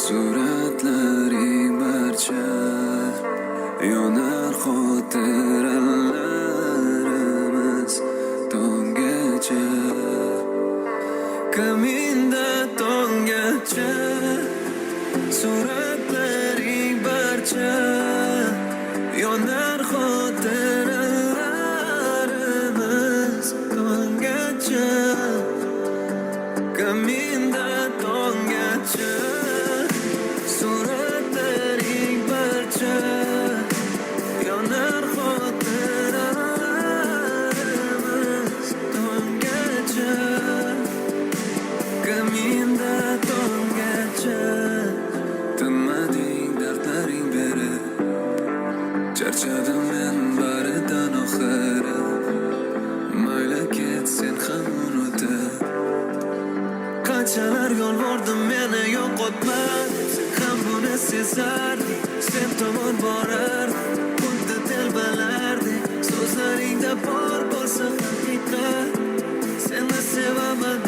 Suratlaring barcha yonar xotiralarimiz tonggacha, kaminda tonggacha. Suratlaring barcha yonar xotiralarimiz tonggacha, kaminda tonggacha. Suratlaring barcha yonar xotiralarimiz tonggacha, kaminda tonggacha. Tinmading dardlaring berib, charchadim men baridan oxiri. Mayli ket sen ham unutib, qanchalar yolvordim meni yo'qotma. Sen ham buni sezarding, sen tomon borarding, xuddi telbalardek. So'zlaringda bor bo'lsa haqiqat, seni sevaman